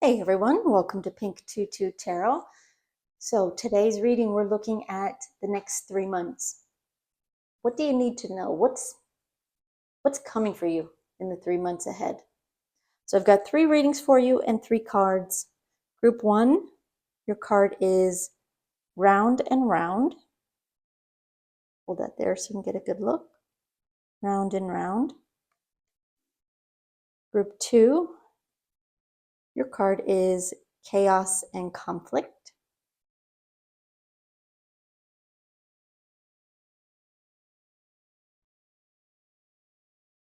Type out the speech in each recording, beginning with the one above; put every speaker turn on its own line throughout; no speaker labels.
Hey everyone, welcome to Pink Tutu Tarot. So today's reading, we're looking at the next 3 months. What do you need to know? What's coming for you in the 3 months ahead? So I've got 3 readings for you and 3 cards. Group 1, your card is Round and Round. Hold that there so you can get a good look. Round and Round. Group 2, your card is Chaos and Conflict.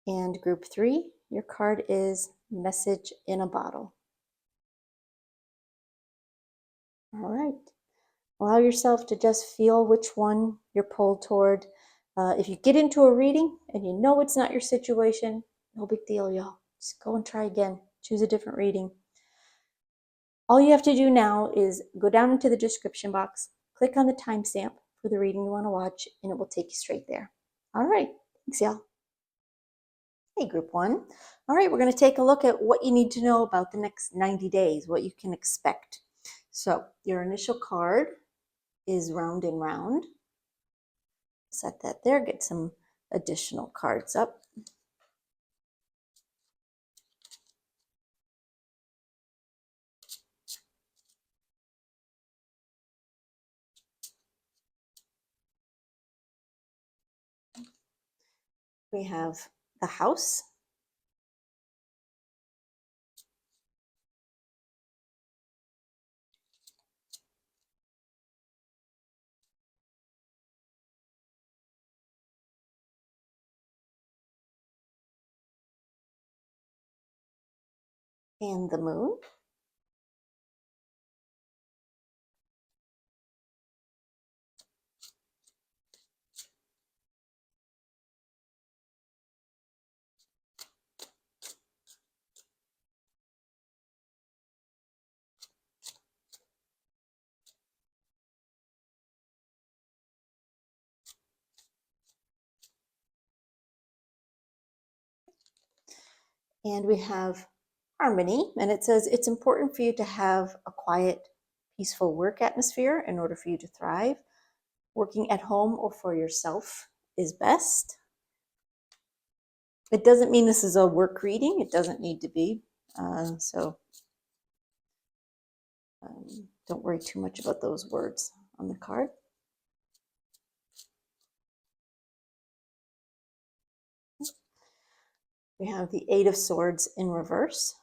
And group 3, your card is Message in a Bottle. All right. Allow yourself to just feel which one you're pulled toward. If you get into a reading and you know it's not your situation, no big deal, y'all. Just go and try again. Choose a different reading. All you have to do now is go down into the description box, click on the timestamp for the reading you want to watch, and it will take you straight there. All right. Thanks, y'all. Hey, group 1. All right, we're going to take a look at what you need to know about the next 90 days, what you can expect. So your initial card is Round and Round. Set that there, get some additional cards up. We have the House, and the Moon. And we have Harmony, and it says it's important for you to have a quiet, peaceful work atmosphere in order for you to thrive. Working at home or for yourself is best. It doesn't mean this is a work reading. It doesn't need to be. Don't worry too much about those words on the card. We have the Eight of Swords in reverse.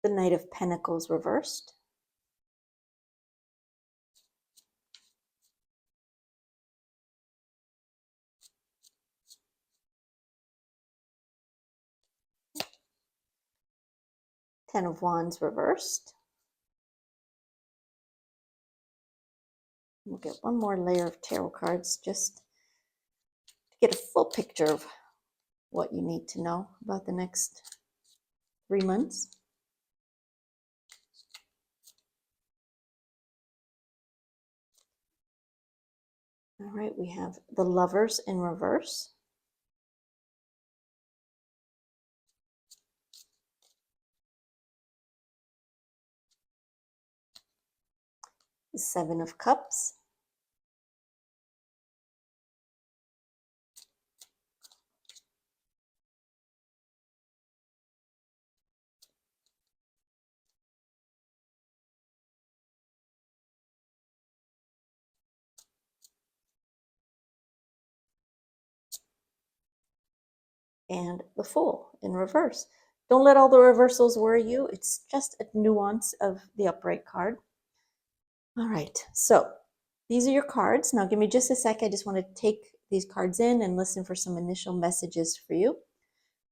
The Knight of Pentacles reversed. Ten of Wands reversed. We'll get one more layer of tarot cards just to get a full picture of what you need to know about the next 3 months. All right, we have the Lovers in reverse. The Seven of Cups. And the Fool in reverse. Don't let all the reversals worry you. It's just a nuance of the upright card. All right, so these are your cards. Now give me just a sec. I just want to take these cards in and listen for some initial messages for you.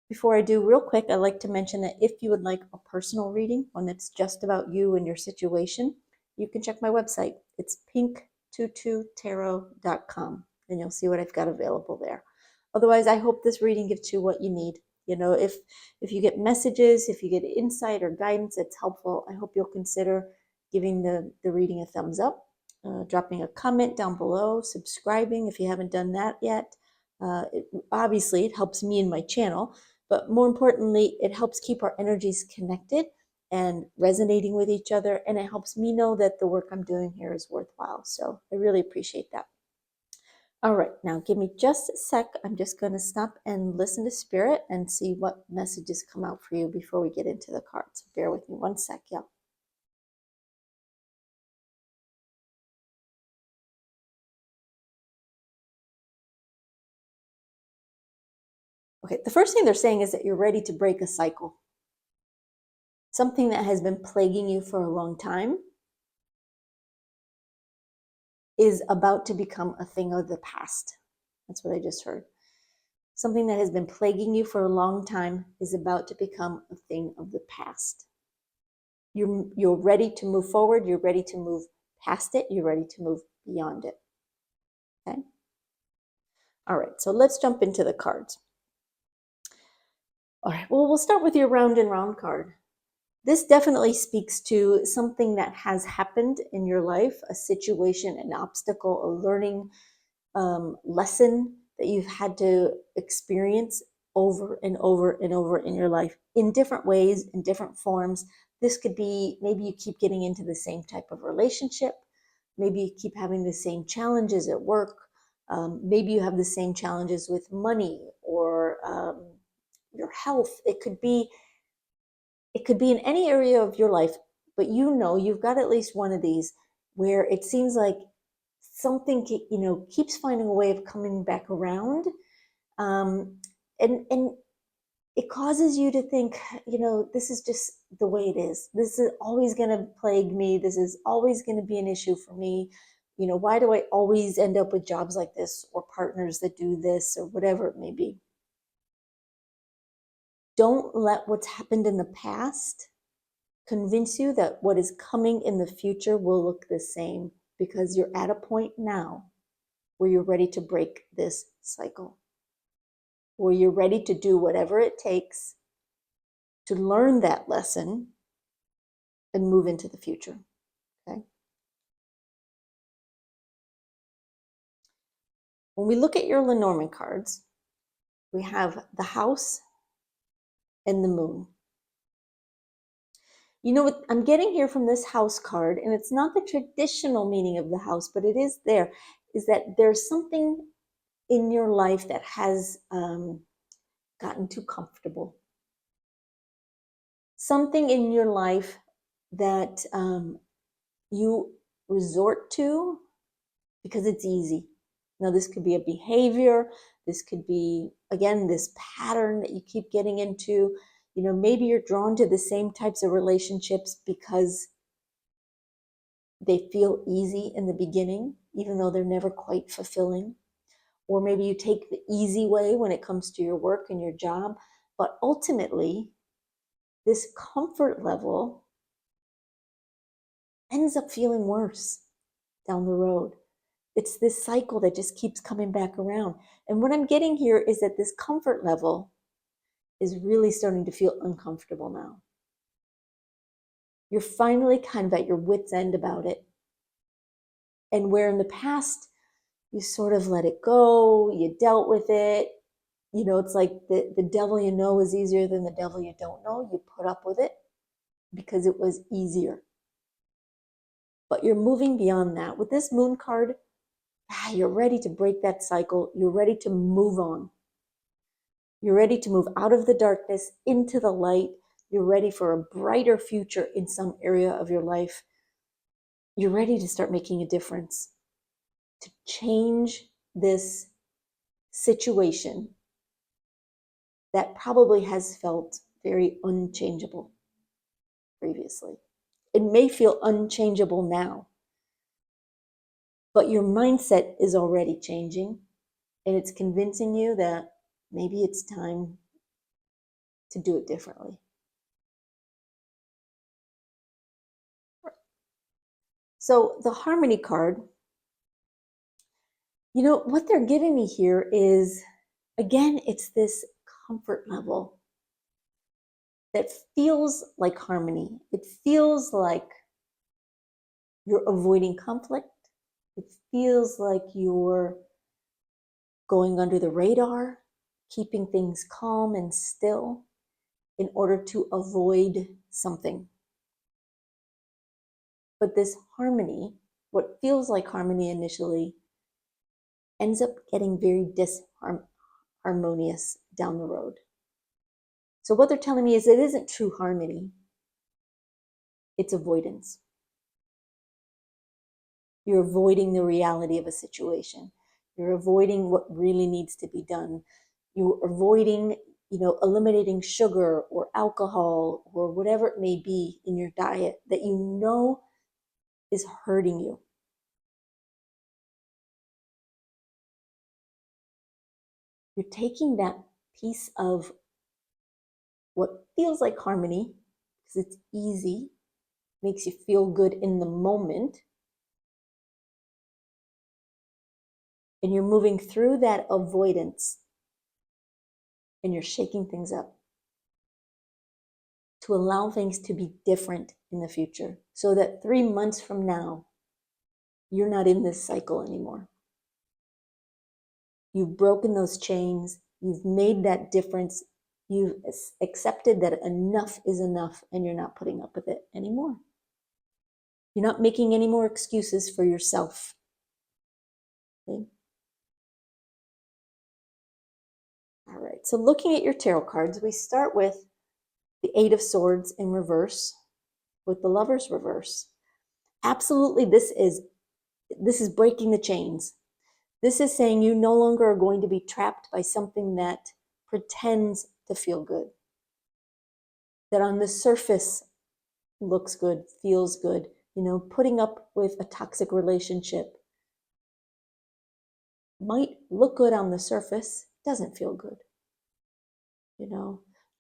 Before I do, real quick, I'd like to mention that if you would like a personal reading, one that's just about you and your situation, you can check my website. It's pinkttututarot.com, and you'll see what I've got available there. Otherwise, I hope this reading gives you what you need. You know, if you get messages, if you get insight or guidance that's helpful, I hope you'll consider giving the reading a thumbs up, dropping a comment down below, subscribing if you haven't done that yet. Obviously, it helps me and my channel, but more importantly, it helps keep our energies connected and resonating with each other, and it helps me know that the work I'm doing here is worthwhile. So I really appreciate that. All right, now give me just a sec. I'm just going to stop and listen to Spirit and see what messages come out for you before we get into the cards. Bear with me one sec, y'all. Okay, the first thing they're saying is that you're ready to break a cycle. Something that has been plaguing you for a long time is about to become a thing of the past. That's what I just heard. Something that has been plaguing you for a long time is about to become a thing of the past. You're ready to move forward. You're ready to move past it. You're ready to move beyond it. Okay? All right, so let's jump into the cards. All right, well, we'll start with your round and round card. This definitely speaks to something that has happened in your life, a situation, an obstacle, a learning lesson that you've had to experience over and over and over in your life in different ways, in different forms. This could be maybe you keep getting into the same type of relationship. Maybe you keep having the same challenges at work. Maybe you have the same challenges with money or your health. It could be in any area of your life, but you know you've got at least one of these where it seems like something keeps finding a way of coming back around, and it causes you to think, this is just the way it is. This is always going to plague me. This is always going to be an issue for me. Why do I always end up with jobs like this or partners that do this or whatever it may be? Don't let what's happened in the past convince you that what is coming in the future will look the same, because you're at a point now where you're ready to break this cycle, where you're ready to do whatever it takes to learn that lesson and move into the future. Okay. When we look at your Lenormand cards, we have the House and the Moon. You know what I'm getting here from this House card, and it's not the traditional meaning of the house, but it is there, is that there's something in your life that has gotten too comfortable. Something in your life that you resort to because it's easy. Now, this could be a behavior. This could be, again, this pattern that you keep getting into. Maybe you're drawn to the same types of relationships because they feel easy in the beginning, even though they're never quite fulfilling. Or maybe you take the easy way when it comes to your work and your job. But ultimately, this comfort level ends up feeling worse down the road. It's this cycle that just keeps coming back around. And what I'm getting here is that this comfort level is really starting to feel uncomfortable now. You're finally kind of at your wit's end about it. And where in the past, you sort of let it go, you dealt with it. It's like the devil you know is easier than the devil you don't know. You put up with it because it was easier. But you're moving beyond that. With this Moon card, you're ready to break that cycle. You're ready to move on. You're ready to move out of the darkness into the light. You're ready for a brighter future in some area of your life. You're ready to start making a difference, to change this situation that probably has felt very unchangeable previously. It may feel unchangeable now, but your mindset is already changing, and it's convincing you that maybe it's time to do it differently. So the Harmony card, what they're giving me here is, again, it's this comfort level that feels like harmony. It feels like You're avoiding conflict. It feels like you're going under the radar, keeping things calm and still in order to avoid something. But this harmony, what feels like harmony initially, ends up getting very disharmonious down the road. So what they're telling me is it isn't true harmony, it's avoidance. You're avoiding the reality of a situation. You're avoiding what really needs to be done. You're avoiding, eliminating sugar or alcohol or whatever it may be in your diet that you know is hurting you. You're taking that piece of what feels like harmony, because it's easy, makes you feel good in the moment, and you're moving through that avoidance and you're shaking things up to allow things to be different in the future so that 3 months from now, you're not in this cycle anymore. You've broken those chains. You've made that difference. You've accepted that enough is enough and you're not putting up with it anymore. You're not making any more excuses for yourself. Okay? All right, so looking at your tarot cards, we start with the Eight of Swords in reverse with the Lovers reverse. Absolutely, this is breaking the chains. This is saying you no longer are going to be trapped by something that pretends to feel good, that on the surface looks good, feels good. Putting up with a toxic relationship might look good on the surface, doesn't feel good.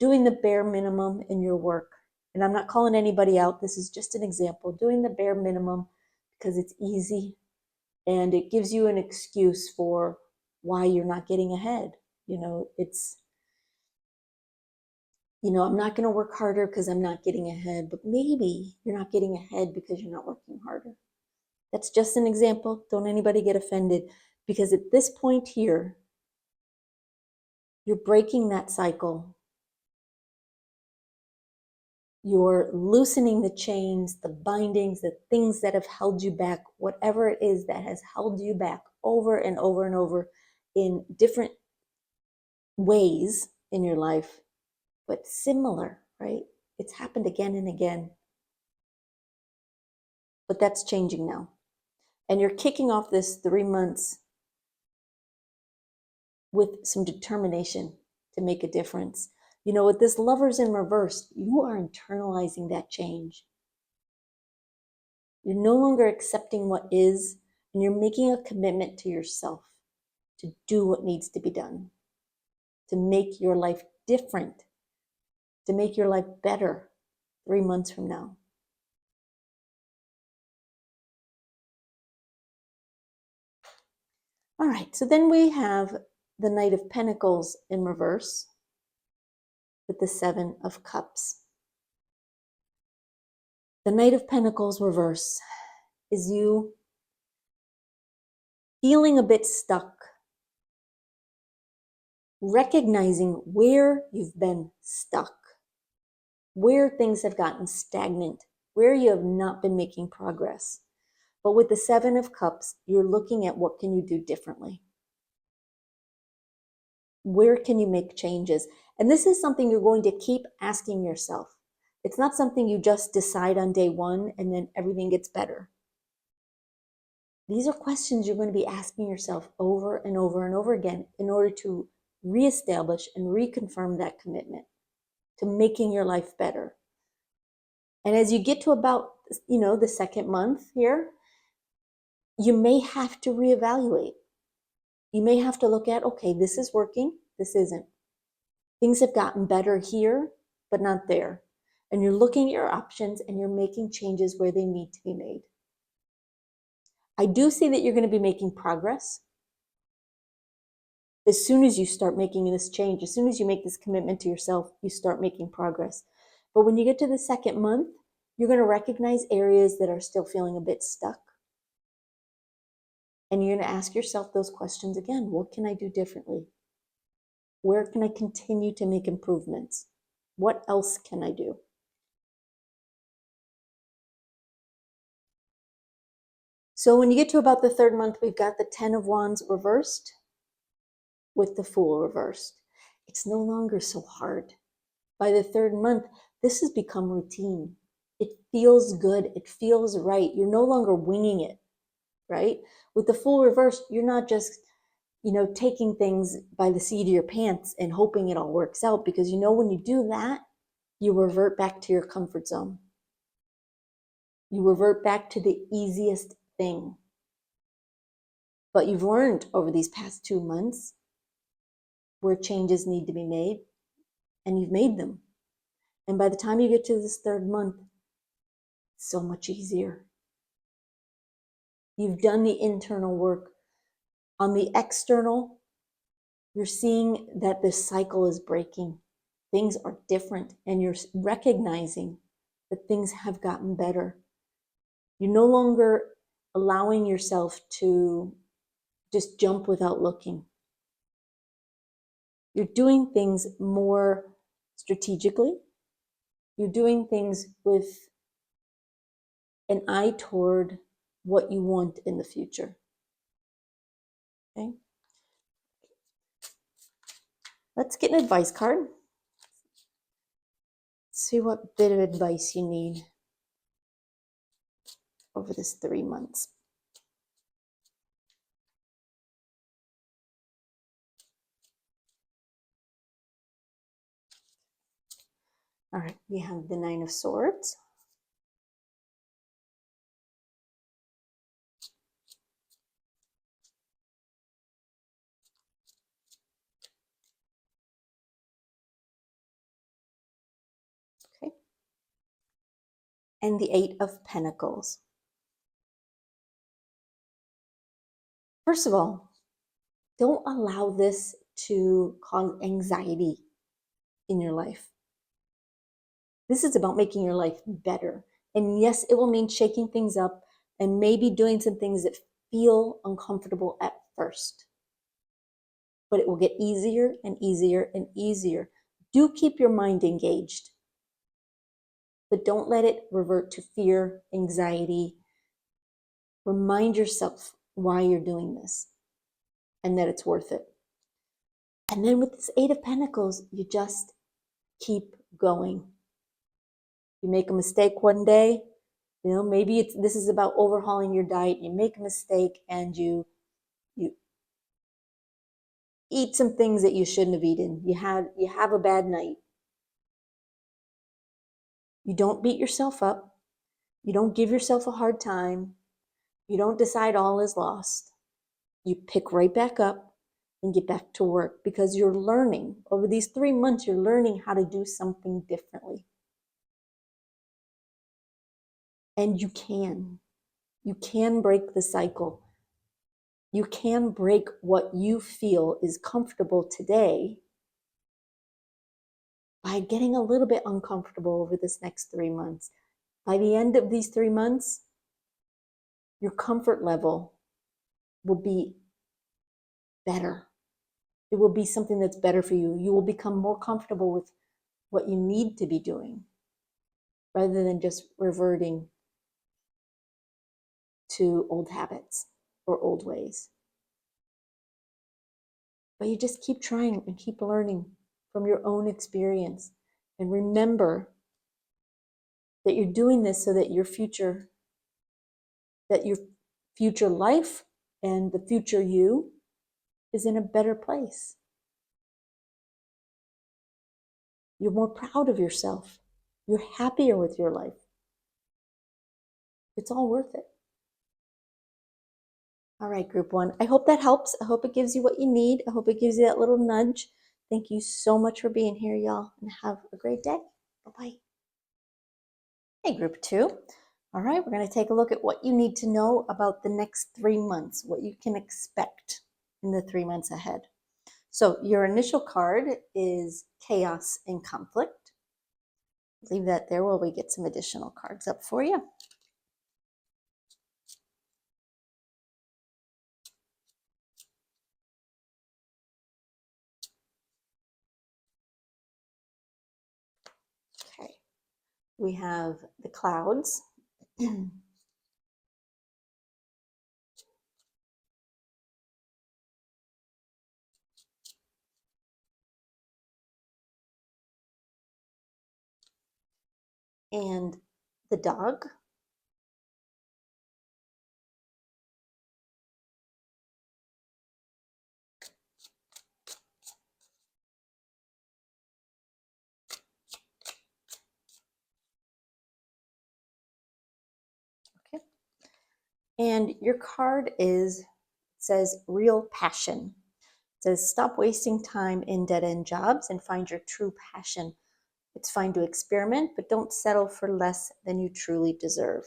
Doing the bare minimum in your work. And I'm not calling anybody out. This is just an example. Doing the bare minimum because it's easy and it gives you an excuse for why you're not getting ahead. I'm not going to work harder because I'm not getting ahead, but maybe you're not getting ahead because you're not working harder. That's just an example. Don't anybody get offended, because at this point here, you're breaking that cycle. You're loosening the chains, the bindings, the things that have held you back, whatever it is that has held you back over and over and over in different ways in your life, but similar, right? It's happened again and again. But that's changing now. And you're kicking off this 3 months with some determination to make a difference. With this Lovers in reverse, you are internalizing that change. You're no longer accepting what is, and you're making a commitment to yourself to do what needs to be done, to make your life different, to make your life better 3 months from now. All right, so then we have the Knight of Pentacles in reverse with the Seven of Cups. The Knight of Pentacles reverse is you feeling a bit stuck, recognizing where you've been stuck, where things have gotten stagnant, where you have not been making progress. But with the Seven of Cups, you're looking at what can you do differently? Where can you make changes? And this is something you're going to keep asking yourself. It's not something you just decide on day one and then everything gets better. These are questions you're going to be asking yourself over and over and over again in order to reestablish and reconfirm that commitment to making your life better. And as you get to about, the second month here, you may have to reevaluate. You may have to look at, okay, this is working, this isn't. Things have gotten better here, but not there. And you're looking at your options and you're making changes where they need to be made. I do see that you're going to be making progress. As soon as you start making this change, as soon as you make this commitment to yourself, you start making progress. But when you get to the second month, You're going to recognize areas that are still feeling a bit stuck. And you're going to ask yourself those questions again. What can I do differently? Where can I continue to make improvements? What else can I do? So when you get to about the third month, we've got the 10 of Wands reversed with the Fool reversed. It's no longer so hard. By the third month, this has become routine. It feels good. It feels right. You're no longer winging it, right? With the Fool reversed, you're not just, taking things by the seat of your pants and hoping it all works out, because when you do that, you revert back to your comfort zone. You revert back to the easiest thing. But you've learned over these past 2 months where changes need to be made, and you've made them. And by the time you get to this third month, it's so much easier. You've done the internal work. On the external, you're seeing that this cycle is breaking. Things are different, and you're recognizing that things have gotten better. You're no longer allowing yourself to just jump without looking. You're doing things more strategically. You're doing things with an eye toward what you want in the future. Okay? Let's get an advice card. See what bit of advice you need over this 3 months. All right, we have the 9 of Swords. Okay. And the 8 of Pentacles. First of all, don't allow this to cause anxiety in your life. This is about making your life better. And yes, it will mean shaking things up and maybe doing some things that feel uncomfortable at first. But it will get easier and easier and easier. Do keep your mind engaged, but don't let it revert to fear, anxiety. Remind yourself why you're doing this and that it's worth it. And then with this 8 of Pentacles, you just keep going. You make a mistake one day, maybe this is about overhauling your diet. You make a mistake and you eat some things that you shouldn't have eaten. You have a bad night. You don't beat yourself up. You don't give yourself a hard time. You don't decide all is lost. You pick right back up and get back to work, because you're learning. Over these 3 months, you're learning how to do something differently. And you can. You can break the cycle. You can break what you feel is comfortable today by getting a little bit uncomfortable over this next 3 months. By the end of these 3 months, your comfort level will be better. It will be something that's better for you. You will become more comfortable with what you need to be doing, rather than just reverting to old habits or old ways. But you just keep trying and keep learning from your own experience. And remember that you're doing this so that your future life and the future you is in a better place. You're more proud of yourself. You're happier with your life. It's all worth it. All right, group 1. I hope that helps. I hope it gives you what you need. I hope it gives you that little nudge. Thank you so much for being here, y'all, and have a great day. Bye-bye. Hey, group 2. All right, we're going to take a look at what you need to know about the next 3 months, what you can expect in the 3 months ahead. So your initial card is Chaos and Conflict. Leave that there while we get some additional cards up for you. Okay, we have the clouds. And the dog. Okay. And your card says real passion. It says stop wasting time in dead-end jobs and find your true passion. It's fine to experiment, but don't settle for less than you truly deserve.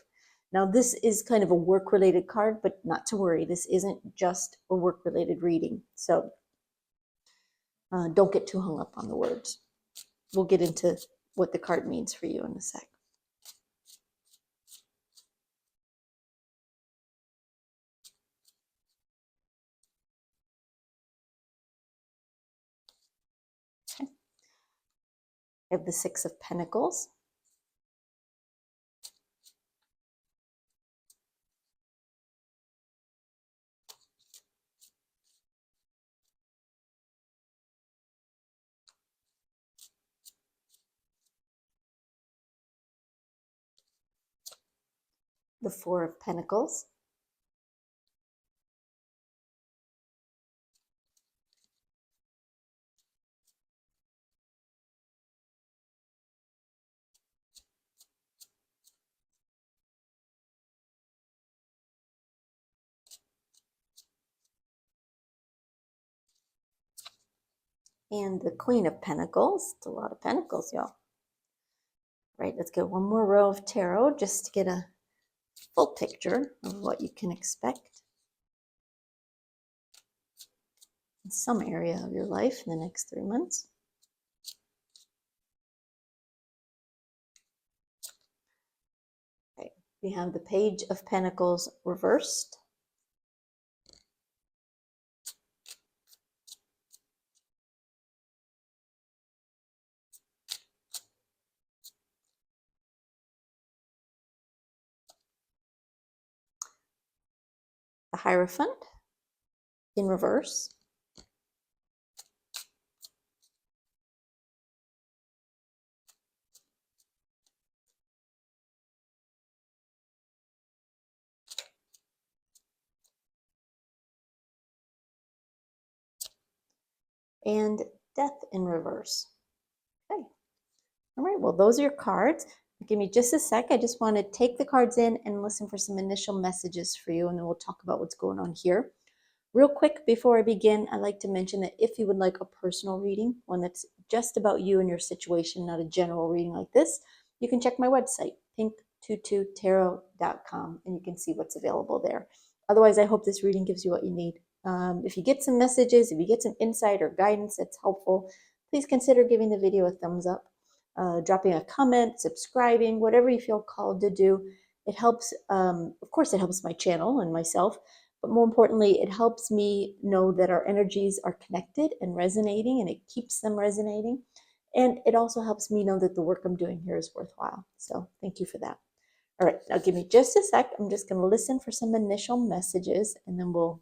Now, this is kind of a work-related card, but not to worry. This isn't just a work-related reading. So don't get too hung up on the words. We'll get into what the card means for you in a sec. Okay. I have the Six of Pentacles. The Four of Pentacles. And the Queen of Pentacles. It's a lot of pentacles, y'all. Right, let's get one more row of tarot just to get a full picture of what you can expect in some area of your life in the next 3 months. Okay, we have the Page of Pentacles reversed. The Hierophant in reverse. And Death in reverse. Okay. All right, well, those are your cards. Give me just a sec. I just want to take the cards in and listen for some initial messages for you, and then we'll talk about what's going on here. Real quick, before I begin, I'd like to mention that if you would like a personal reading, one that's just about you and your situation, not a general reading like this, you can check my website, pink22tarot.com, and you can see what's available there. Otherwise, I hope this reading gives you what you need. If you get some messages, if you get some insight or guidance that's helpful, please consider giving the video a thumbs up, dropping a comment, subscribing, whatever you feel called to do. It helps, of course, it helps my channel and myself, but more importantly, it helps me know that our energies are connected and resonating, and it keeps them resonating. And it also helps me know that the work I'm doing here is worthwhile. So thank you for that. All right, now give me just a sec. I'm just going to listen for some initial messages, and then we'll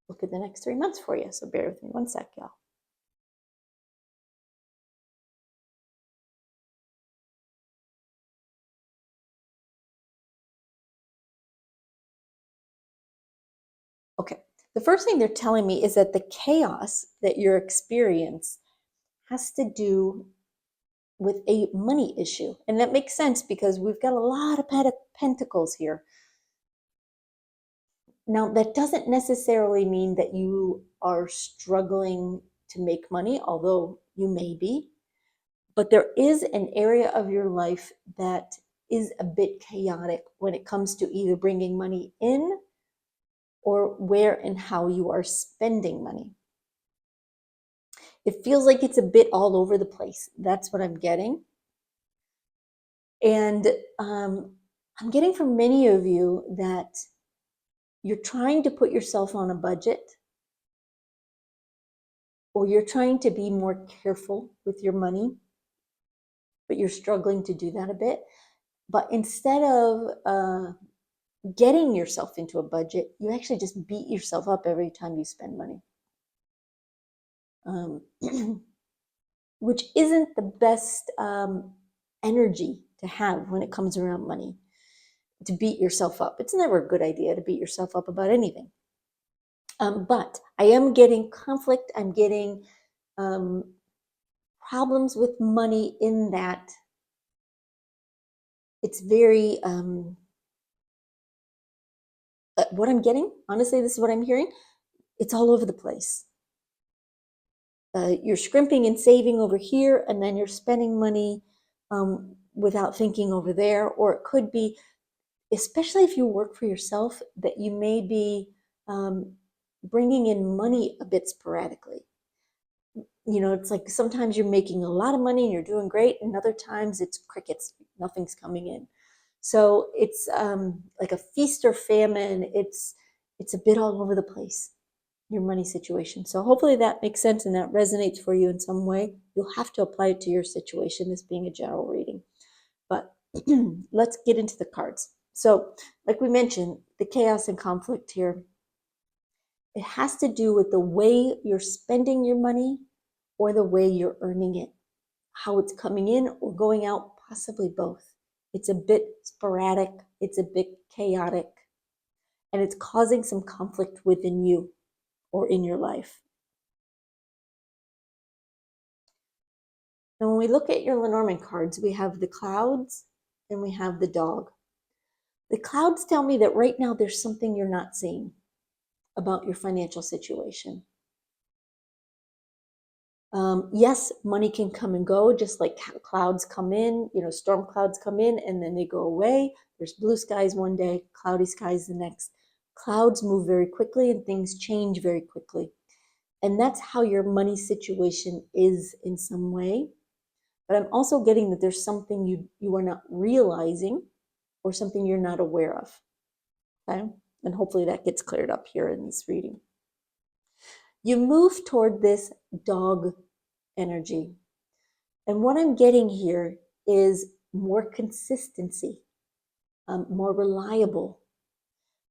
look at the next 3 months for you. So bear with me one sec, y'all. Okay, the first thing they're telling me is that the chaos that you're experiencing has to do with a money issue. And that makes sense because we've got a lot of pentacles here. Now, that doesn't necessarily mean that you are struggling to make money, although you may be. But there is an area of your life that is a bit chaotic when it comes to either bringing money in or where and how you are spending money. It feels like it's a bit all over the place. That's what I'm getting. And I'm getting from many of you that you're trying to put yourself on a budget, or you're trying to be more careful with your money, but you're struggling to do that a bit. But instead of getting yourself into a budget, you actually just beat yourself up every time you spend money, which isn't the best energy to have when it comes around money, to beat yourself up. It's never a good idea to beat yourself up about anything. But I am getting conflict. I'm getting problems with money in that it's very, what I'm getting, honestly, this is what I'm hearing. It's all over the place. You're scrimping and saving over here, and then you're spending money without thinking over there. Or it could be, especially if you work for yourself, that you may be bringing in money a bit sporadically. You know, it's like sometimes you're making a lot of money and you're doing great, and other times it's crickets, nothing's coming in. So it's like a feast or famine. It's a bit all over the place, your money situation. So hopefully that makes sense and that resonates for you in some way. You'll have to apply it to your situation, as being a general reading. But let's get into the cards. So like we mentioned, the chaos and conflict here, it has to do with the way you're spending your money or the way you're earning it, how it's coming in or going out, possibly both. It's a bit sporadic, it's a bit chaotic, and it's causing some conflict within you or in your life. Now, when we look at your Lenormand cards, we have the clouds and we have the dog. The clouds tell me that right now there's something you're not seeing about your financial situation. Yes, money can come and go, just like clouds come in, storm clouds come in and then they go away. There's blue skies one day, cloudy skies the next. Clouds move very quickly and things change very quickly. And that's how your money situation is in some way. But I'm also getting that there's something you are not realizing or something you're not aware of. Okay? And hopefully that gets cleared up here in this reading. You move toward this dog energy. And what I'm getting here is more consistency, more reliable,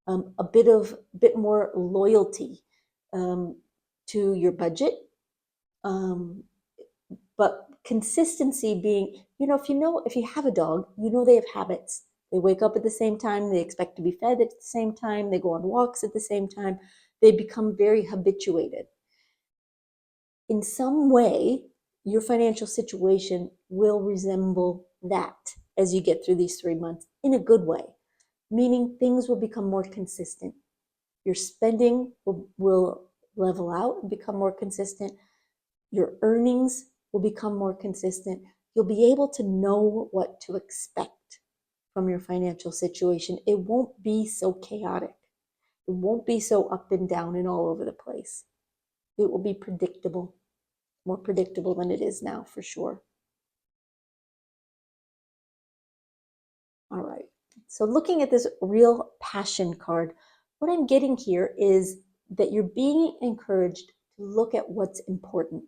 a bit more loyalty to your budget, but consistency being, if you have a dog, they have habits. They wake up at the same time, they expect to be fed at the same time, they go on walks at the same time, they become very habituated. In some way, your financial situation will resemble that as you get through these 3 months in a good way, meaning things will become more consistent. Your spending will level out and become more consistent. Your earnings will become more consistent. You'll be able to know what to expect from your financial situation. It won't be so chaotic. It won't be so up and down and all over the place. It will be predictable, more predictable than it is now, for sure. All right. So looking at this real passion card, what I'm getting here is that you're being encouraged to look at what's important.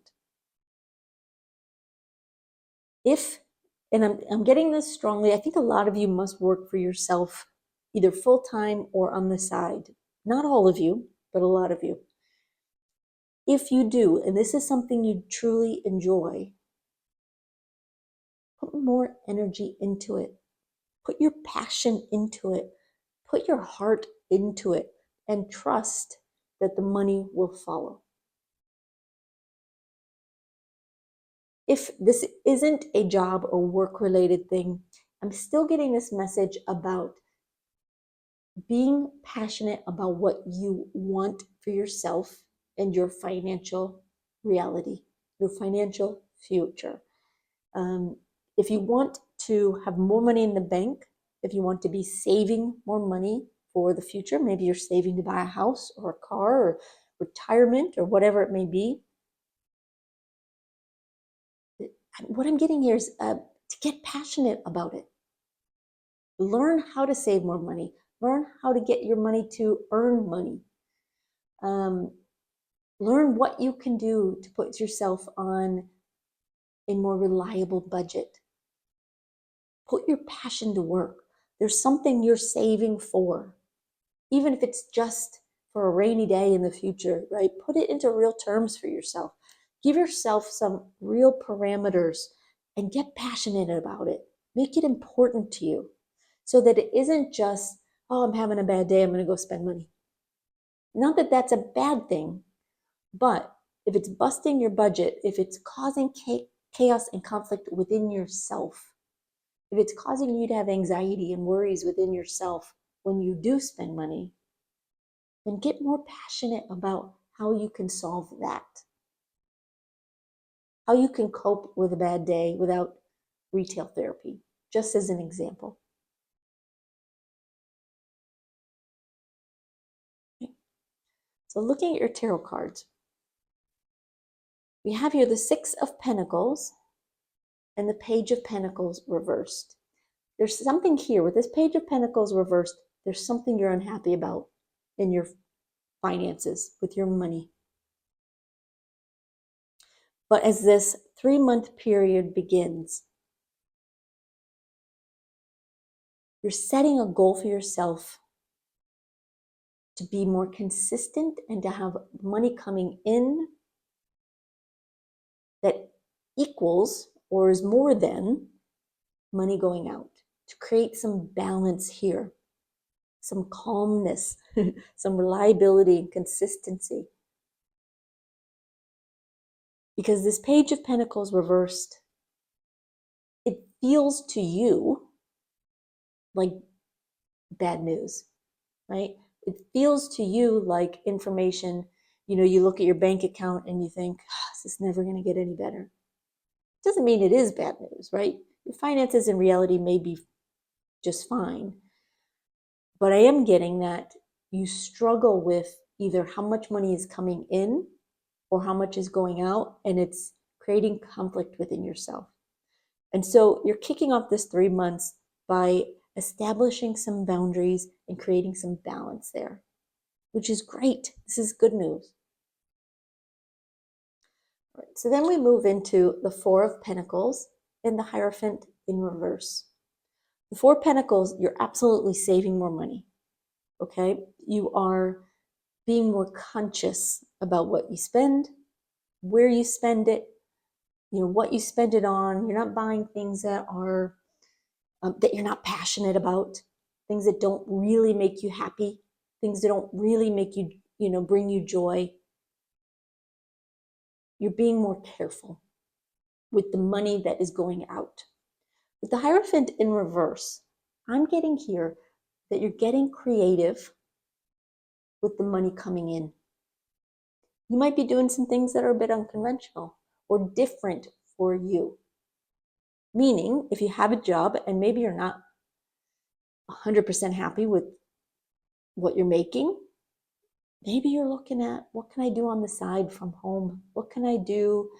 And I'm getting this strongly, I think a lot of you must work for yourself, either full-time or on the side. Not all of you, but a lot of you. If you do, and this is something you truly enjoy, put more energy into it. Put your passion into it. Put your heart into it and trust that the money will follow. If this isn't a job or work-related thing, I'm still getting this message about being passionate about what you want for yourself and your financial reality, your financial future. If you want to have more money in the bank, if you want to be saving more money for the future, maybe you're saving to buy a house or a car or retirement or whatever it may be. What I'm getting here is to get passionate about it. Learn how to save more money. Learn how to get your money to earn money. Learn what you can do to put yourself on a more reliable budget. Put your passion to work. There's something you're saving for, even if it's just for a rainy day in the future, right? Put it into real terms for yourself. Give yourself some real parameters and get passionate about it. Make it important to you so that it isn't just, oh, I'm having a bad day, I'm going to go spend money. Not that that's a bad thing, but if it's busting your budget, if it's causing chaos and conflict within yourself, if it's causing you to have anxiety and worries within yourself when you do spend money, then get more passionate about how you can solve that. How you can cope with a bad day without retail therapy, just as an example. Okay. So looking at your tarot cards, we have here the Six of Pentacles and the Page of Pentacles reversed. There's something here with this Page of Pentacles reversed. There's something you're unhappy about in your finances, with your money. But as this 3-month period begins, you're setting a goal for yourself to be more consistent and to have money coming in that equals or is more than money going out, to create some balance here, some calmness, some reliability and consistency. Because this Page of Pentacles reversed, it feels to you like bad news, right? It feels to you like information, you look at your bank account and you think, this is never going to get any better. It doesn't mean it is bad news, right? Your finances in reality may be just fine. But I am getting that you struggle with either how much money is coming in or how much is going out, and it's creating conflict within yourself. And so you're kicking off this 3 months by establishing some boundaries and creating some balance there, which is great. This is good news. All right, so then we move into the Four of Pentacles and the Hierophant in reverse. The Four of Pentacles, you're absolutely saving more money, okay? You are being more conscious about what you spend, where you spend it, what you spend it on. You're not buying things that are that you're not passionate about, things that don't really make you happy, things that don't really make you, bring you joy. You're being more careful with the money that is going out. With the Hierophant in reverse, I'm getting here that you're getting creative with the money coming in. You might be doing some things that are a bit unconventional or different for you. Meaning, if you have a job and maybe you're not 100% happy with what you're making, maybe you're looking at, what can I do on the side from home? What can I do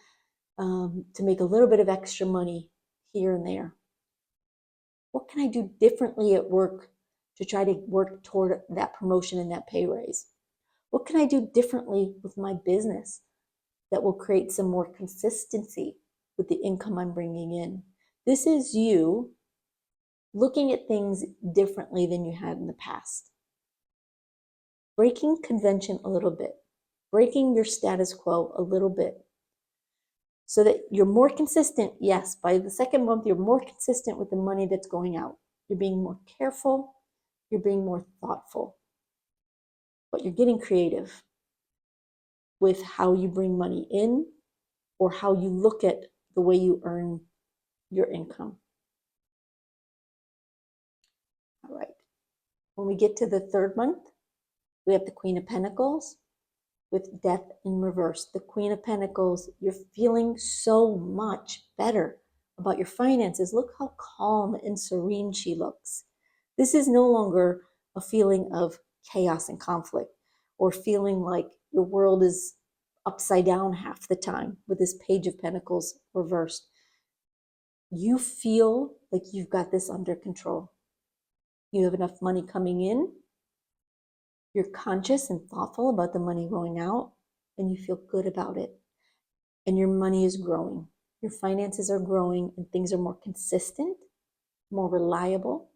to make a little bit of extra money here and there? What can I do differently at work to try to work toward that promotion and that pay raise? What can I do differently with my business that will create some more consistency with the income I'm bringing in? This is you looking at things differently than you had in the past. Breaking convention a little bit, breaking your status quo a little bit, so that you're more consistent. Yes, by the second month, you're more consistent with the money that's going out. You're being more careful, you're being more thoughtful, but you're getting creative with how you bring money in or how you look at the way you earn your income. All right. When we get to the 3rd month, we have the Queen of Pentacles with Death in reverse. The Queen of Pentacles, you're feeling so much better about your finances. Look how calm and serene she looks. This is no longer a feeling of chaos and conflict or feeling like your world is upside down half the time with this Page of Pentacles reversed. You feel like you've got this under control. You have enough money coming in. You're conscious and thoughtful about the money going out, and you feel good about it. And your money is growing. Your finances are growing, and things are more consistent, more reliable.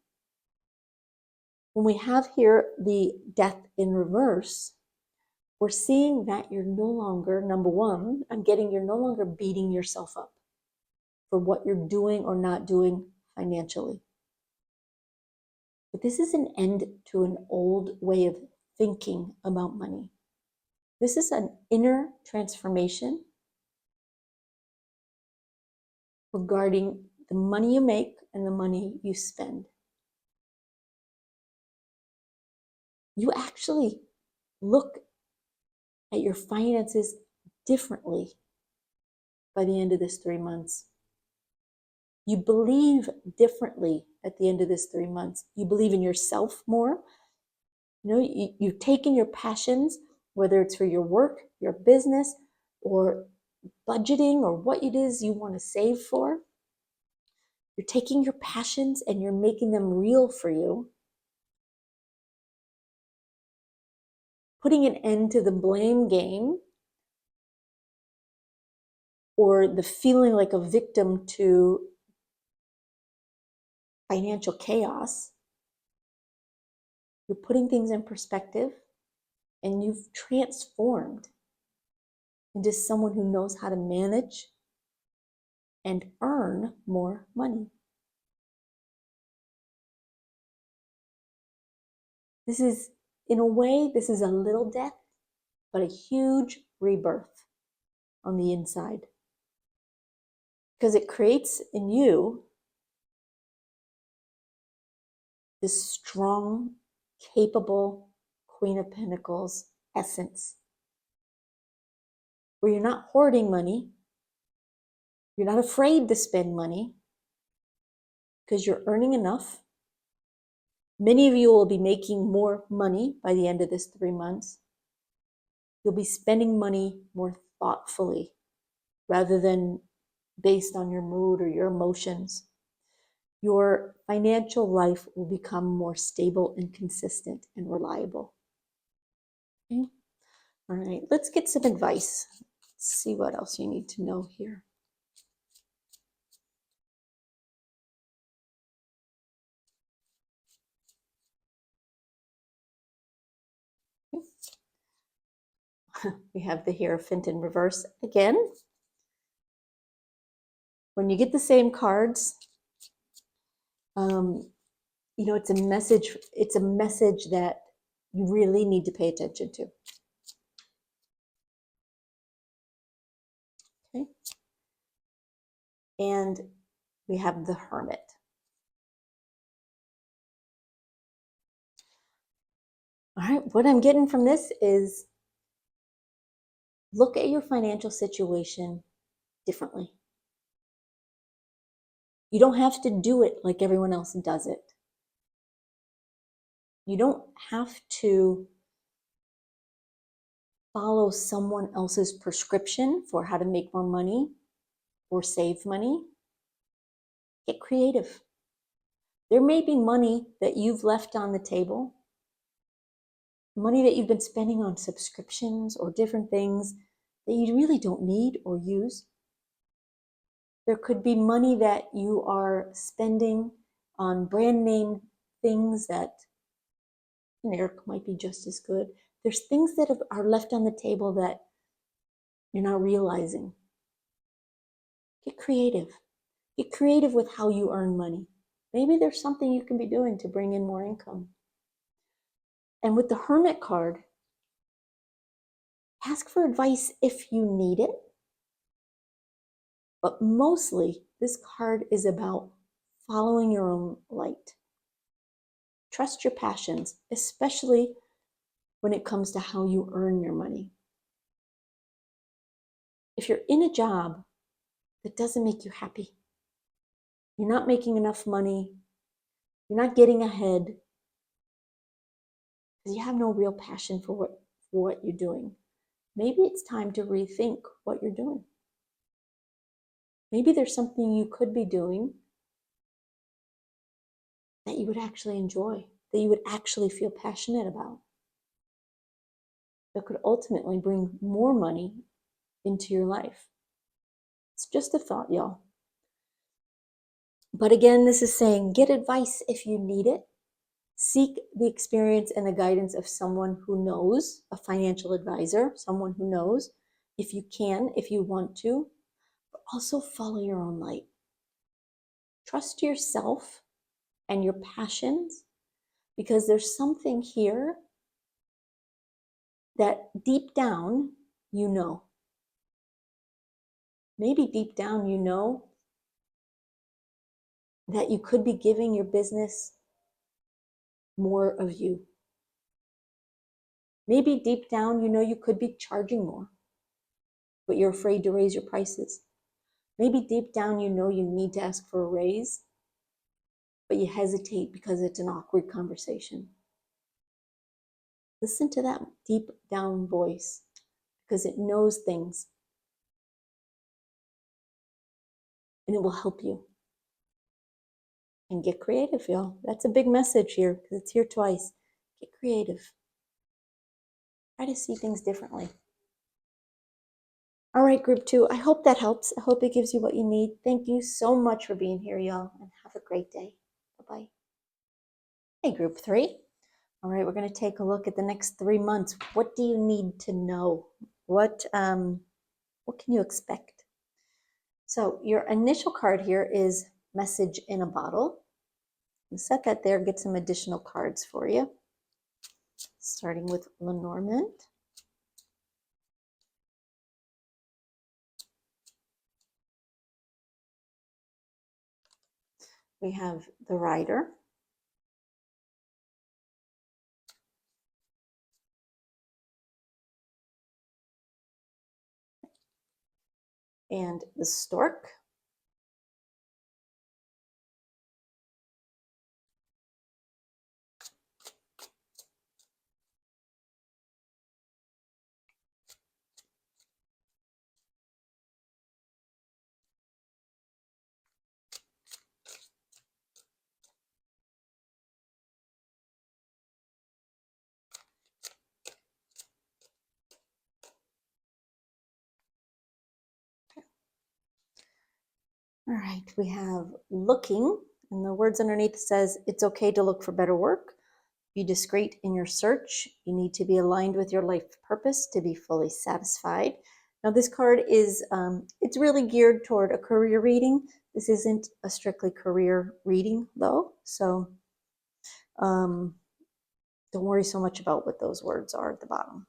When we have here the death in reverse, we're seeing that you're no longer, number one, you're no longer beating yourself up for what you're doing or not doing financially. But this is an end to an old way of thinking about money. This is an inner transformation regarding the money you make and the money you spend. You actually look at your finances differently by the end of this 3 months. You believe differently at the end of this 3 months. You believe in yourself more. You've taken your passions, whether it's for your work, your business, or budgeting, or what it is you want to save for. You're taking your passions and you're making them real for you. Putting an end to the blame game or the feeling like a victim to financial chaos. You're putting things in perspective, and you've transformed into someone who knows how to manage and earn more money. This is, in a way, this is a little death, but a huge rebirth on the inside. Because it creates in you this strong, capable Queen of Pentacles essence, where you're not hoarding money, you're not afraid to spend money, because you're earning enough. Many of you will be making more money by the end of this 3 months. You'll be spending money more thoughtfully rather than based on your mood or your emotions. Your financial life will become more stable and consistent and reliable. Okay? All right, let's get some advice. Let's see what else you need to know here. We have the Hierophant in reverse again. When you get the same cards, it's a message. It's a message that you really need to pay attention to. Okay. And we have the Hermit. All right, what I'm getting from this is look at your financial situation differently. You don't have to do it like everyone else does it. You don't have to follow someone else's prescription for how to make more money or save money. Get creative. There may be money that you've left on the table, money that you've been spending on subscriptions or different things that you really don't need or use. There could be money that you are spending on brand name things that generic might be just as good. There's things that are left on the table that you're not realizing. Get creative. Get creative with how you earn money. Maybe there's something you can be doing to bring in more income. And with the Hermit card, ask for advice if you need it. But mostly, this card is about following your own light. Trust your passions, especially when it comes to how you earn your money. If you're in a job that doesn't make you happy, you're not making enough money, you're not getting ahead, because you have no real passion for what you're doing, maybe it's time to rethink what you're doing. Maybe there's something you could be doing that you would actually enjoy, that you would actually feel passionate about, that could ultimately bring more money into your life. It's just a thought, y'all. But again, this is saying get advice if you need it. Seek the experience and the guidance of someone who knows, a financial advisor, someone who knows, if you can, if you want to, but also follow your own light. Trust yourself and your passions, because there's something here that deep down you know. Maybe deep down you know that you could be giving your business more of you. Maybe deep down you know you could be charging more, but you're afraid to raise your prices. Maybe deep down you know you need to ask for a raise, but you hesitate because it's an awkward conversation. Listen to that deep down voice, because it knows things and it will help you. And get creative, y'all. That's a big message here, because it's here twice. Get creative. Try to see things differently. All right, group 2, I hope that helps. I hope it gives you what you need. Thank you so much for being here, y'all, and have a great day. Bye-bye. Hey, group 3. All right, we're going to take a look at the next 3 months. What do you need to know? What can you expect? So your initial card here is Message in a Bottle. I'll set that there, get some additional cards for you. Starting with Lenormand. We have the Rider. And the Stork. All right, we have Looking, and the words underneath says, it's okay to look for better work. Be discreet in your search. You need to be aligned with your life purpose to be fully satisfied. Now this card is, it's really geared toward a career reading. This isn't a strictly career reading though, so don't worry so much about what those words are at the bottom.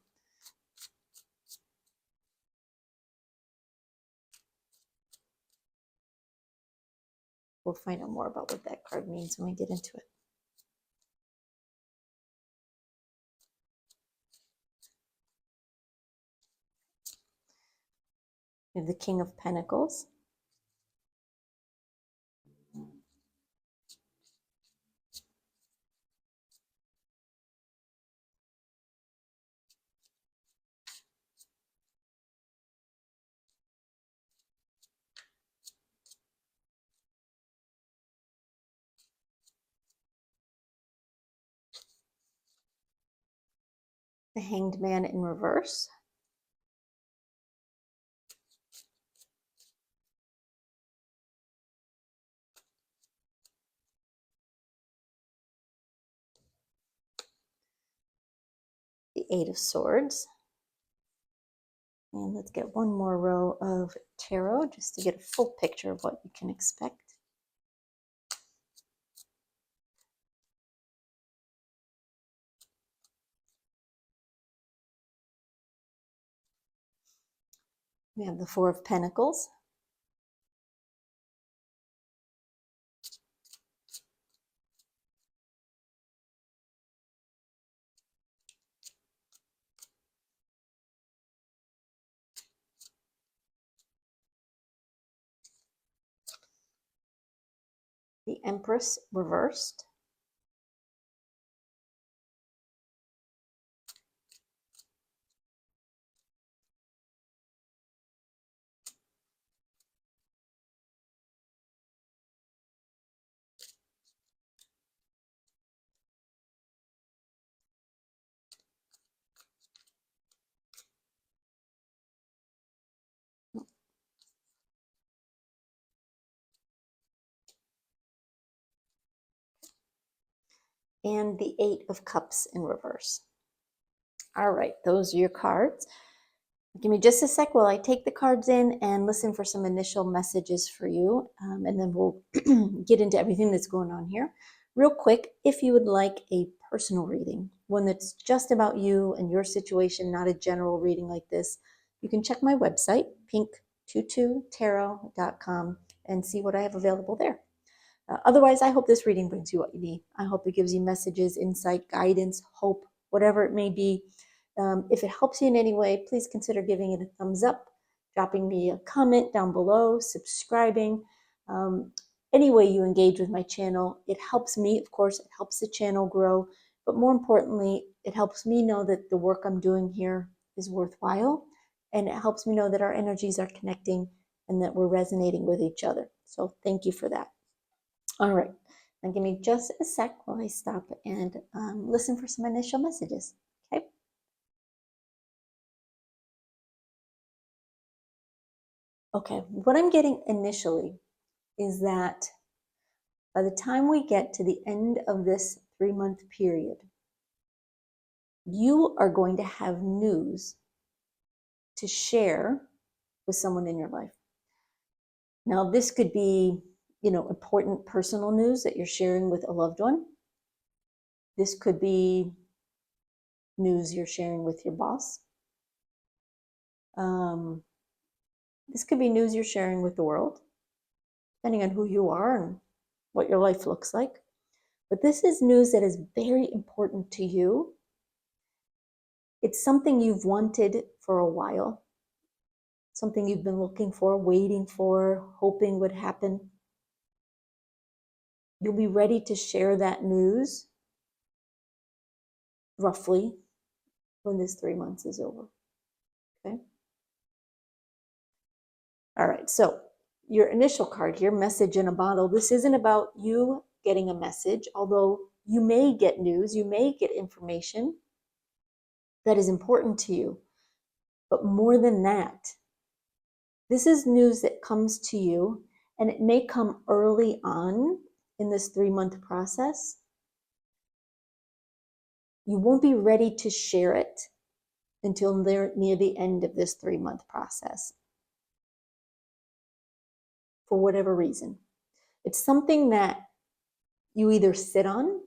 We'll find out more about what that card means when we get into it. We have the King of Pentacles. The Hanged Man in reverse. The Eight of Swords. And let's get one more row of tarot just to get a full picture of what you can expect. We have the Four of Pentacles. The Empress reversed. and the Eight of Cups in reverse. All right, those are your cards. Give me just a sec while I take the cards in and listen for some initial messages for you, and then we'll get into everything that's going on here. Real quick, if you would like a personal reading, one that's just about you and your situation, not a general reading like this, you can check my website, pink22tarot.com, and see what I have available there. Otherwise, I hope this reading brings you what you need. I hope it gives you messages, insight, guidance, hope, whatever it may be. If it helps you in any way, please consider giving it a thumbs up, dropping me a comment down below, subscribing. Any way you engage with my channel, it helps me, of course, it helps the channel grow, but more importantly, it helps me know that the work I'm doing here is worthwhile, and it helps me know that our energies are connecting and that we're resonating with each other. So thank you for that. All right, now give me just a sec while I stop and listen for some initial messages, okay? Okay, what I'm getting initially is that by the time we get to the end of this 3-month period, you are going to have news to share with someone in your life. Now, this could be, important personal news that you're sharing with a loved one. This could be news you're sharing with your boss. This could be news you're sharing with the world, depending on who you are and what your life looks like. But this is news that is very important to you. It's something you've wanted for a while, something you've been looking for, waiting for, hoping would happen. You'll be ready to share that news roughly when this 3 months is over, okay? All right, so your initial card here, message in a bottle. This isn't about you getting a message, although you may get news, you may get information that is important to you. But more than that, this is news that comes to you, and it may come early on in this 3-month process. You won't be ready to share it until near the end of this 3-month process, for whatever reason. It's something that you either sit on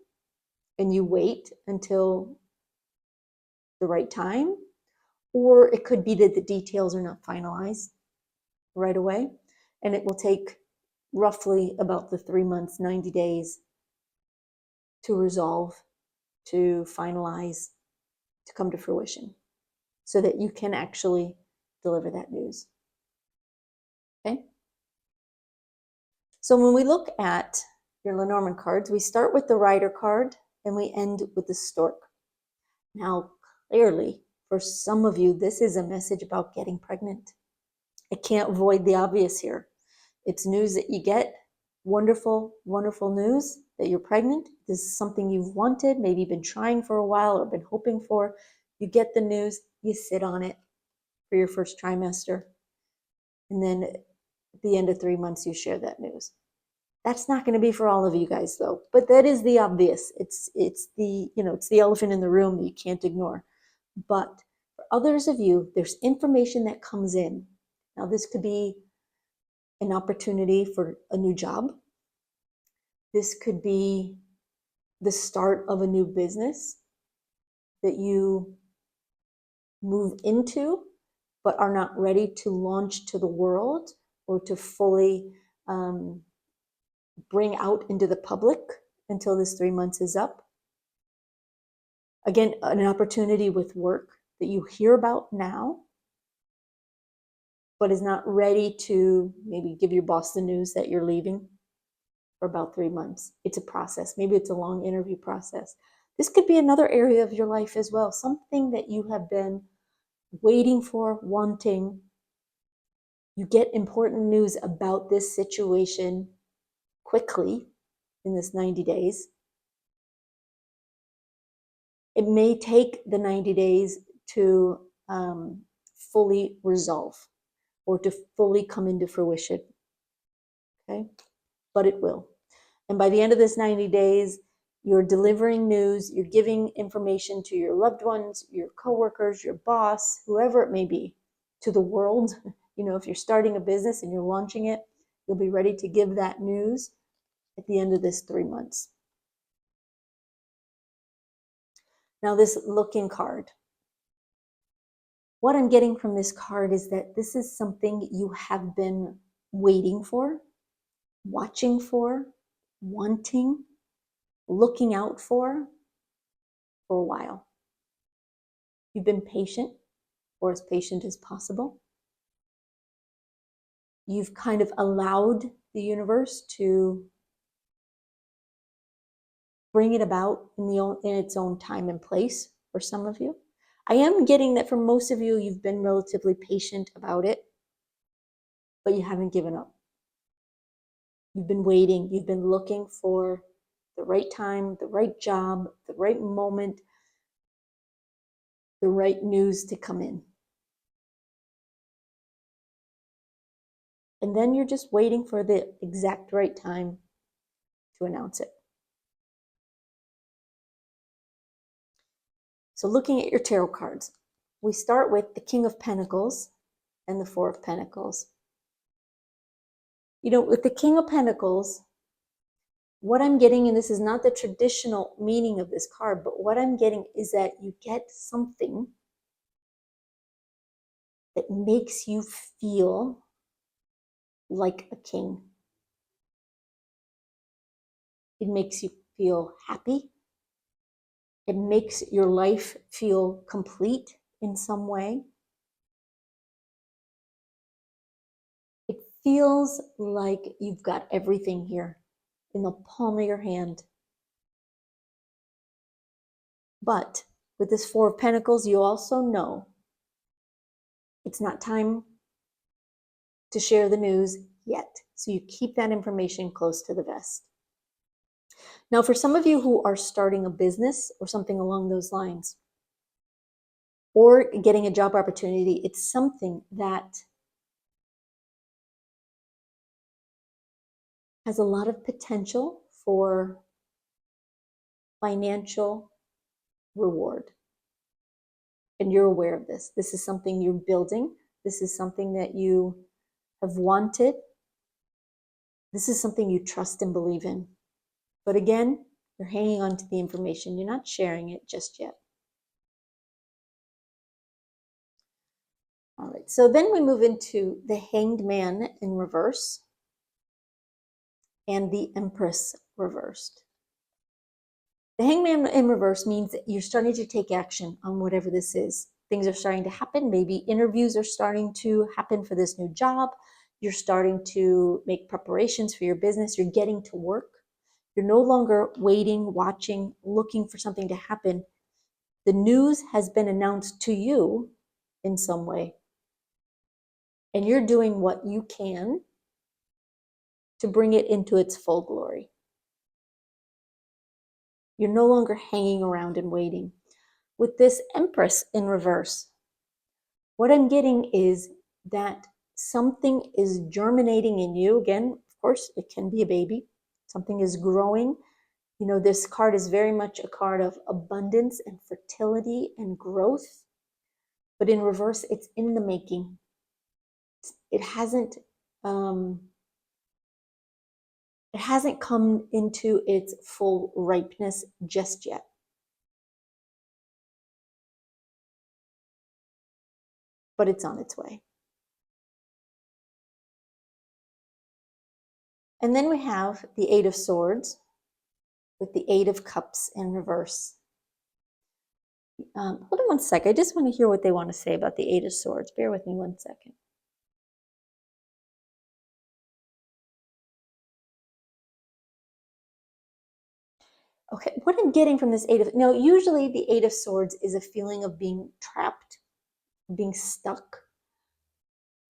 and you wait until the right time, or it could be that the details are not finalized right away, and it will take roughly about the 3 months, 90 days to resolve, to finalize, to come to fruition, so that you can actually deliver that news. Okay? So when we look at your Lenormand cards, we start with the Rider card and we end with the Stork. Now, clearly, for some of you, this is a message about getting pregnant. I can't avoid the obvious here. It's news that you get, wonderful, wonderful news that you're pregnant. This is something you've wanted, maybe been trying for a while or been hoping for. You get the news, you sit on it for your first trimester, and then at the end of 3 months, you share that news. That's not going to be for all of you guys, though. But that is the obvious. It's the it's the elephant in the room that you can't ignore. But for others of you, there's information that comes in. Now, this could be an opportunity for a new job. This could be the start of a new business that you move into, but are not ready to launch to the world or to fully bring out into the public until this 3 months is up. Again, an opportunity with work that you hear about now, but is not ready to maybe give your boss the news that you're leaving for about 3 months. It's a process. Maybe it's a long interview process. This could be another area of your life as well, something that you have been waiting for, wanting. You get important news about this situation quickly in this 90 days. It may take the 90 days to fully resolve or to fully come into fruition, okay? But it will. And by the end of this 90 days, You're delivering news, you're giving information to your loved ones, your coworkers, your boss, whoever it may be, to the world. If you're starting a business and you're launching it, you'll be ready to give that news at the end of this 3 months. Now, this looking card. What I'm getting from this card is that this is something you have been waiting for, watching for, wanting, looking out for a while. You've been patient, or as patient as possible. You've kind of allowed the universe to bring it about in its own time and place for some of you. I am getting that for most of you, you've been relatively patient about it, but you haven't given up. You've been waiting. You've been looking for the right time, the right job, the right moment, the right news to come in. And then you're just waiting for the exact right time to announce it. So looking at your tarot cards, we start with the King of Pentacles and the Four of Pentacles. With the King of Pentacles, what I'm getting, and this is not the traditional meaning of this card, but what I'm getting is that you get something that makes you feel like a king. It makes you feel happy. It makes your life feel complete in some way. It feels like you've got everything here in the palm of your hand. But with this Four of Pentacles, you also know it's not time to share the news yet. So you keep that information close to the vest. Now, for some of you who are starting a business or something along those lines, or getting a job opportunity, it's something that has a lot of potential for financial reward. And you're aware of this. This is something you're building. This is something that you have wanted. This is something you trust and believe in. But again, you're hanging on to the information. You're not sharing it just yet. All right, so then we move into the Hanged Man in reverse and the Empress reversed. The Hangman in reverse means that you're starting to take action on whatever this is. Things are starting to happen. Maybe interviews are starting to happen for this new job. You're starting to make preparations for your business. You're getting to work. You're no longer waiting, watching, looking for something to happen. The news has been announced to you in some way. And you're doing what you can to bring it into its full glory. You're no longer hanging around and waiting. With this Empress in reverse, what I'm getting is that something is germinating in you. Again, of course, it can be a baby. Something is growing. This card is very much a card of abundance and fertility and growth. But in reverse, it's in the making. It hasn't come into its full ripeness just yet. But it's on its way. And then we have the Eight of Swords with the Eight of Cups in reverse. Hold on one sec. I just want to hear what they want to say about the Eight of Swords. Bear with me 1 second. Okay, what I'm getting from this usually the Eight of Swords is a feeling of being trapped, being stuck.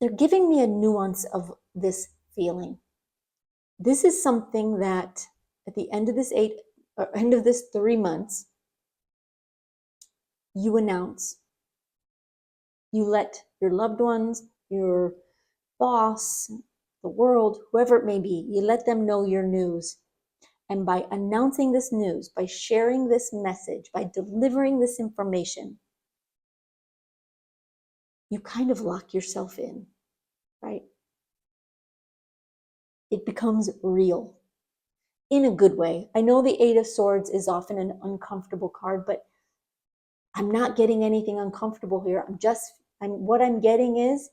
They're giving me a nuance of this feeling. This is something that at the end of this 3 months, you announce. You let your loved ones, your boss, the world, whoever it may be, you let them know your news. And by announcing this news, by sharing this message, by delivering this information, you kind of lock yourself in, right? It becomes real in a good way. I know the Eight of Swords is often an uncomfortable card, but I'm not getting anything uncomfortable here. What I'm getting is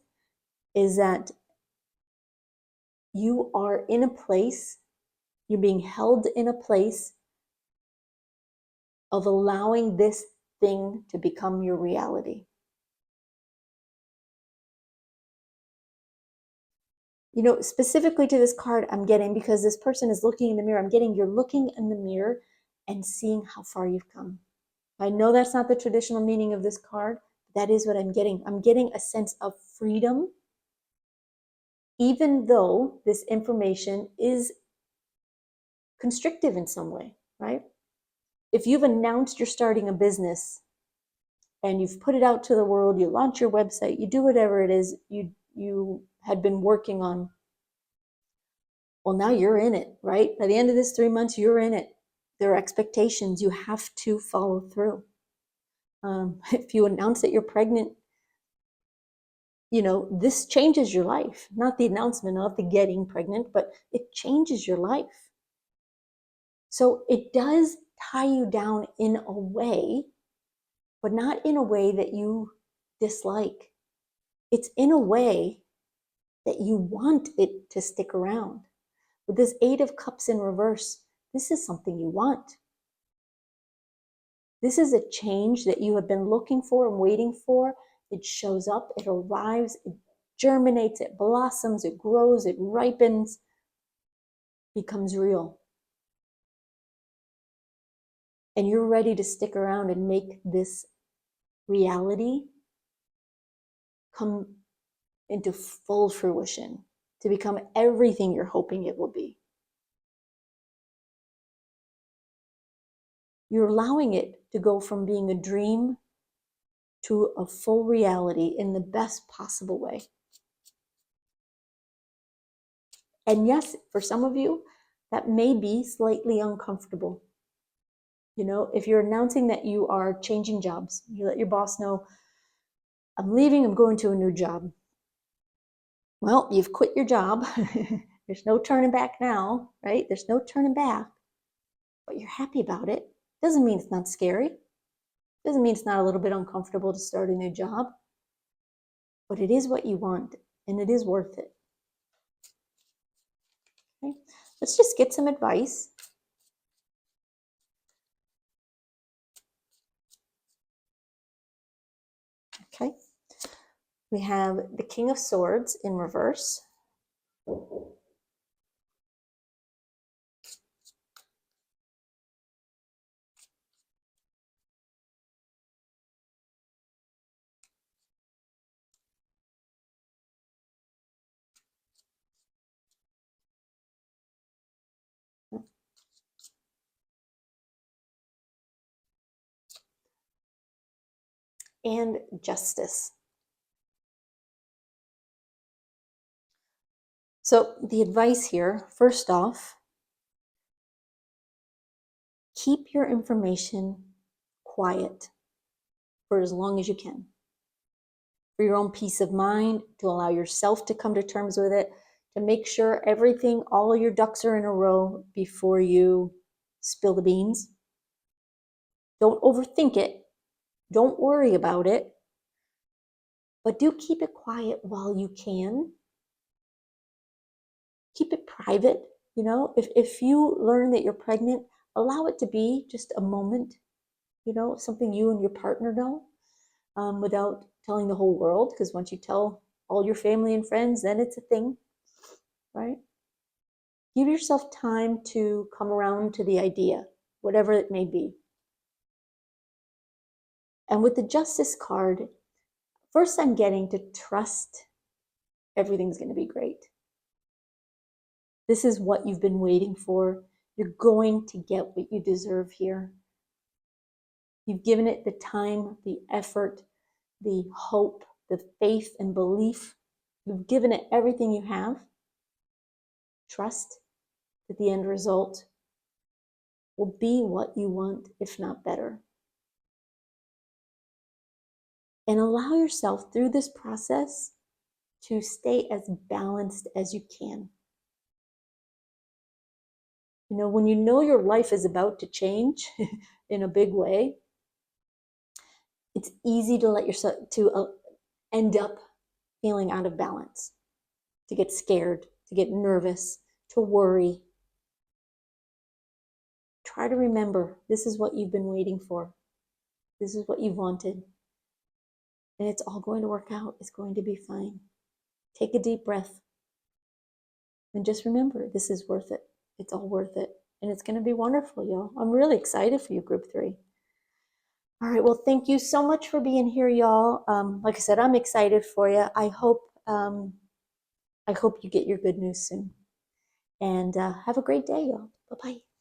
that you are in a place, you're being held in a place of allowing this thing to become your reality. You know, specifically to this card, I'm getting, because this person is looking in the mirror, I'm getting you're looking in the mirror and seeing how far you've come. I know that's not the traditional meaning of this card. That is what I'm getting. I'm getting a sense of freedom, even though this information is constrictive in some way, right? If you've announced you're starting a business and you've put it out to the world, you launch your website, you do whatever it is you had been working on, well, now you're in it, right? By the end of this 3 months, you're in it. There are expectations you have to follow through. If you announce that you're pregnant, you know, this changes your life. Not the announcement of the getting pregnant, but it changes your life. So it does tie you down in a way, but not in a way that you dislike. It's in a way that you want it to stick around. With this Eight of Cups in reverse, this is something you want. This is a change that you have been looking for and waiting for. It shows up, it arrives, it germinates, it blossoms, it grows, it ripens, becomes real. And you're ready to stick around and make this reality come into full fruition, to become everything you're hoping it will be. You're allowing it to go from being a dream to a full reality in the best possible way. And yes, for some of you, that may be slightly uncomfortable. You know, if you're announcing that you are changing jobs, you let your boss know, I'm leaving, I'm going to a new job. Well, you've quit your job. There's no turning back now, right? There's no turning back, but you're happy about it. Doesn't mean it's not scary. Doesn't mean it's not a little bit uncomfortable to start a new job, but it is what you want and it is worth it. Okay, let's just get some advice. Okay, we have the King of Swords in reverse. And Justice. So the advice here, first off, keep your information quiet for as long as you can. For your own peace of mind, to allow yourself to come to terms with it, to make sure everything, all your ducks are in a row before you spill the beans. Don't overthink it. Don't worry about it. But do keep it quiet while you can. Keep it private. You know, if you learn that you're pregnant, allow it to be just a moment, you know, something you and your partner know, without telling the whole world, because once you tell all your family and friends, then it's a thing, right? Give yourself time to come around to the idea, whatever it may be. And with the Justice card, first I'm getting to trust everything's going to be great. This is what you've been waiting for. You're going to get what you deserve here. You've given it the time, the effort, the hope, the faith and belief. You've given it everything you have. Trust that the end result will be what you want, if not better. And allow yourself through this process to stay as balanced as you can. You know, when you know your life is about to change in a big way, it's easy to let yourself end up feeling out of balance, to get scared, to get nervous, to worry. Try to remember this is what you've been waiting for. This is what you've wanted. And it's all going to work out. It's going to be fine. Take a deep breath. And just remember, this is worth it. It's all worth it. And it's going to be wonderful, y'all. I'm really excited for you, Group 3. All right. Well, thank you so much for being here, y'all. Like I said, I'm excited for you. I hope you get your good news soon. And have a great day, y'all. Bye-bye.